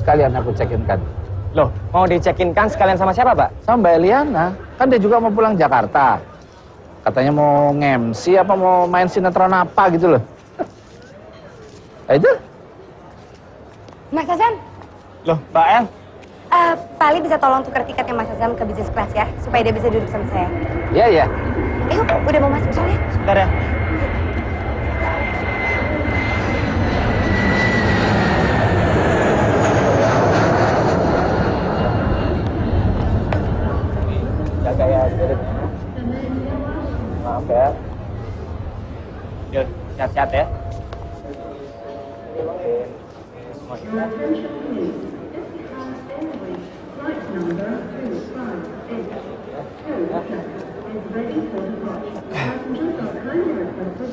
sekalian aku cekinkan. Loh, mau dicekinkan sekalian sama siapa, Pak? Sama Mbak Eliana. Kan dia juga mau pulang Jakarta. Katanya mau nge-MC apa mau main sinetron apa gitu loh. Itu. Mas Hasan. Loh, Mbak El? Pak Ali bisa tolong tukar tiketnya Mas Hasan ke bisnis kelas ya, supaya dia bisa duduk sama saya. Iya, iya. Udah mau masuk soalnya. Sebentar ya. Jaga ya, maaf ya. Yuk, sehat-sehat ya.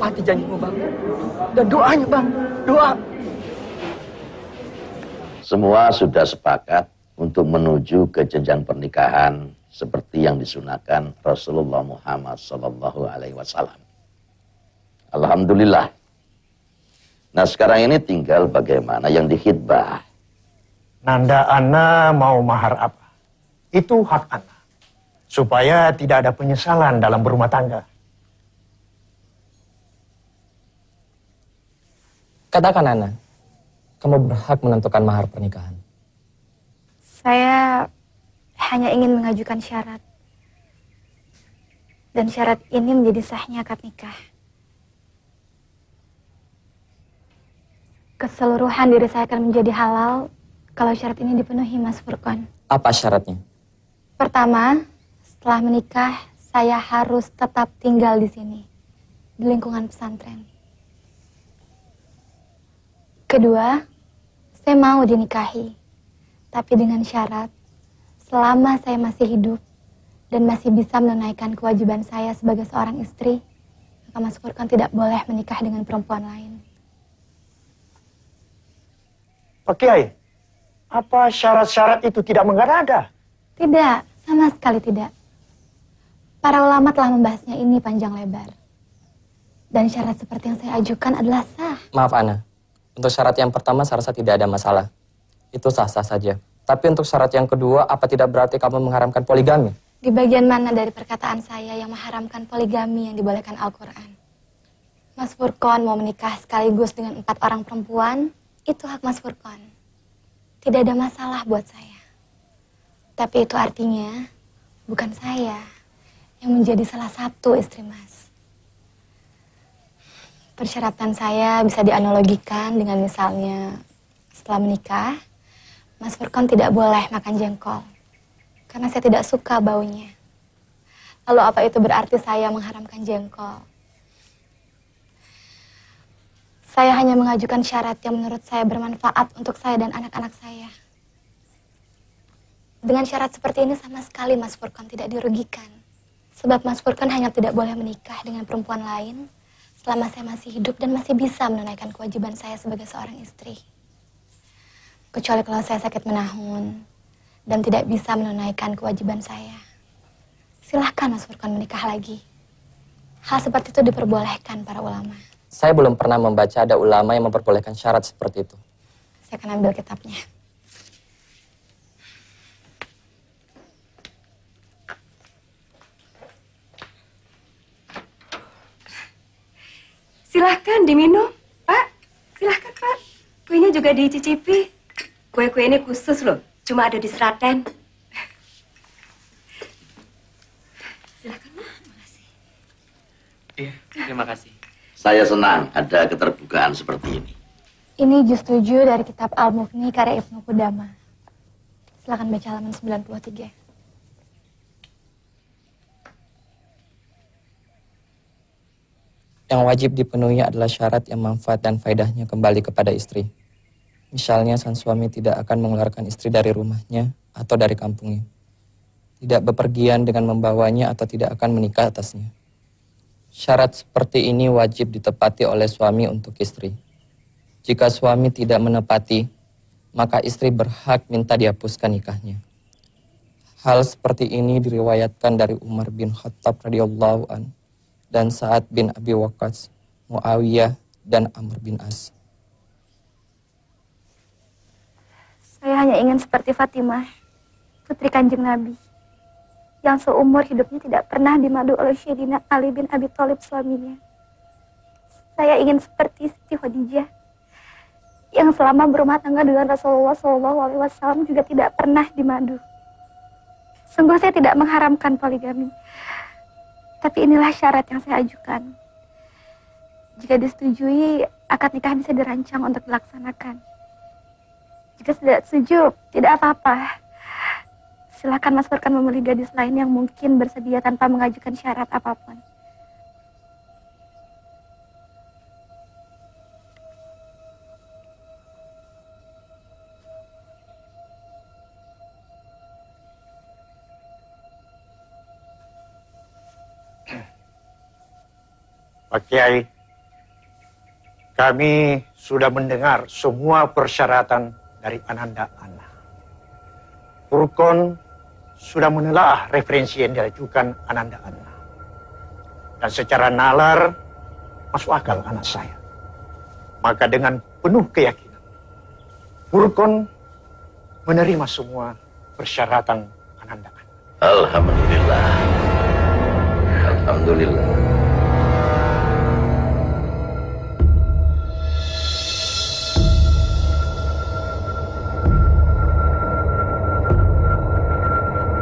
Pati janjimu, Bang. Dan doanya, Bang. Doa. Semua sudah sepakat untuk menuju ke jenjang pernikahan seperti yang disunahkan Rasulullah Muhammad SAW. Alhamdulillah. Nah sekarang ini tinggal bagaimana yang dikhitbah. Nanda ana mau mahar apa? Itu hak ana. Supaya tidak ada penyesalan dalam berumah tangga. Katakan, Ana, kamu berhak menentukan mahar pernikahan. Saya hanya ingin mengajukan syarat. Dan syarat ini menjadi sahnya akad nikah. Keseluruhan diri saya akan menjadi halal kalau syarat ini dipenuhi, Mas Furqan. Apa syaratnya? Pertama, setelah menikah, saya harus tetap tinggal di sini, di lingkungan pesantren. Kedua, saya mau dinikahi, tapi dengan syarat, selama saya masih hidup dan masih bisa menunaikan kewajiban saya sebagai seorang istri, maka Mas Furqan tidak boleh menikah dengan perempuan lain. Pak Kiai, apa syarat-syarat itu tidak mengada-ada? Tidak, sama sekali tidak. Para ulama telah membahasnya ini panjang lebar. Dan syarat seperti yang saya ajukan adalah sah. Maaf, Ana. Untuk syarat yang pertama, saya rasa tidak ada masalah. Itu sah-sah saja. Tapi untuk syarat yang kedua, apa tidak berarti kamu mengharamkan poligami? Di bagian mana dari perkataan saya yang mengharamkan poligami yang dibolehkan Al-Quran? Mas Furqan mau menikah sekaligus dengan 4 orang perempuan, itu hak Mas Furqan. Tidak ada masalah buat saya. Tapi itu artinya, bukan saya yang menjadi salah satu istri Mas. Persyaratan saya bisa dianalogikan dengan misalnya setelah menikah, Mas Furqan tidak boleh makan jengkol karena saya tidak suka baunya. Lalu apa itu berarti saya mengharamkan jengkol? Saya hanya mengajukan syarat yang menurut saya bermanfaat untuk saya dan anak-anak saya. Dengan syarat seperti ini sama sekali Mas Furqan tidak dirugikan. Sebab Mas Furqan hanya tidak boleh menikah dengan perempuan lain selama saya masih hidup dan masih bisa menunaikan kewajiban saya sebagai seorang istri. Kecuali kalau saya sakit menahun dan tidak bisa menunaikan kewajiban saya. Silahkan Mas Furqan menikah lagi. Hal seperti itu diperbolehkan para ulama. Saya belum pernah membaca ada ulama yang memperbolehkan syarat seperti itu. Saya akan ambil kitabnya. Silahkan diminum, Pak. Silahkan, Pak. Kuenya juga dicicipi. Kue-kue ini khusus loh, cuma ada di Seraten. Silahkan, Pak. Makasih. Iya, terima kasih. Saya senang ada keterbukaan seperti ini. Ini juz 7 dari kitab Al-Mughni karya Ibnu Qudamah. Silakan baca halaman 93. Yang wajib dipenuhi adalah syarat yang manfaat dan faedahnya kembali kepada istri. Misalnya sang suami tidak akan mengeluarkan istri dari rumahnya atau dari kampungnya. Tidak bepergian dengan membawanya atau tidak akan menikah atasnya. Syarat seperti ini wajib ditepati oleh suami untuk istri. Jika suami tidak menepati, maka istri berhak minta dihapuskan nikahnya. Hal seperti ini diriwayatkan dari Umar bin Khattab radhiyallahu anhu dan Sa'ad bin Abi Waqqas, Muawiyah, dan Amr bin As. Saya Saya hanya ingin seperti Fatimah, putri Kanjeng Nabi, yang seumur hidupnya tidak pernah dimadu oleh Sayyidina Ali bin Abi Thalib suaminya. Saya ingin seperti Siti Khadijah, yang selama berumah tangga dengan Rasulullah SAW juga tidak pernah dimadu. Sungguh saya tidak mengharamkan poligami, tapi inilah syarat yang saya ajukan. Jika disetujui, akad nikah bisa dirancang untuk dilaksanakan. Jika tidak setuju, tidak apa-apa. Silakan Mas Furkan memilih gadis lain yang mungkin bersedia tanpa mengajukan syarat apapun. Pak Kiai, kami sudah mendengar semua persyaratan dari Ananda Ana. Furqan sudah menelaah referensi yang diajukan Ananda Ana. Dan secara nalar, masuk akal anak saya. Maka dengan penuh keyakinan, Furqan menerima semua persyaratan Ananda Ana. Alhamdulillah. Alhamdulillah.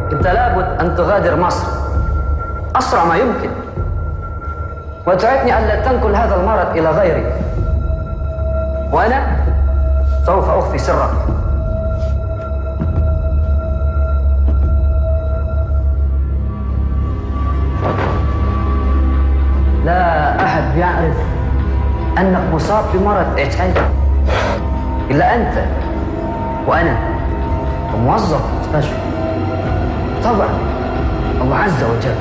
أنت لابد أن تغادر مصر أسرع ما يمكن وتعدني ألا تنقل هذا المرض إلى غيري وأنا سوف أخفي سرك لا أحد يعرف أنك مصاب بمرض HIV إلا أنت وأنا وموظف مستشفى طبعا الله عز وجل.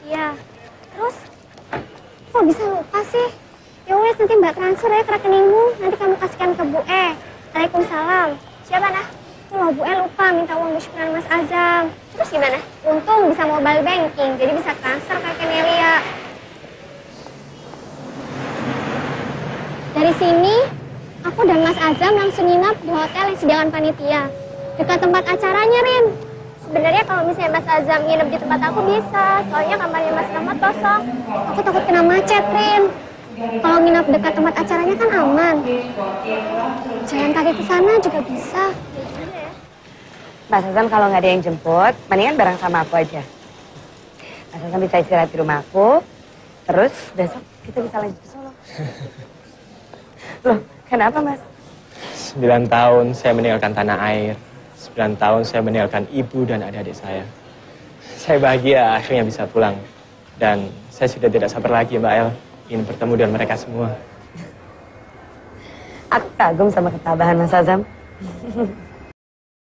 Iya. Terus kok bisa lupa sih? Ya wes, nanti Mbak transfer ya ke rekeningmu. Nanti kamu kasihkan ke Bu E. Waalaikumsalam. Siapa nah? Itu loh, Bu E lupa minta uang syukuran Mas Azam. Terus gimana? Untung bisa mobile banking, jadi bisa transfer ke rekening Lia. Dari sini, aku dan Mas Azam langsung nginap di hotel yang sediakan panitia. Dekat tempat acaranya, Rin. Sebenarnya kalau misalnya Mas Azam nginep di tempat aku bisa, soalnya kamarnya Mas Rahmat kosong. Aku takut kena macet, Rin. Kalau nginap dekat tempat acaranya kan aman. Jalan kaki ke sana juga bisa. Mas Azam kalau nggak ada yang jemput, mendingan bareng sama aku aja. Mas Azam bisa istirahat di rumah aku, terus besok kita bisa lanjut ke Solo. Loh, kenapa Mas? 9 tahun saya meninggalkan tanah air. 9 tahun saya meninggalkan ibu dan adik-adik saya. Saya bahagia akhirnya bisa pulang. Dan saya sudah tidak sabar lagi Mbak El, ingin bertemu dengan mereka semua. Aku kagum sama ketabahan Mas Azam.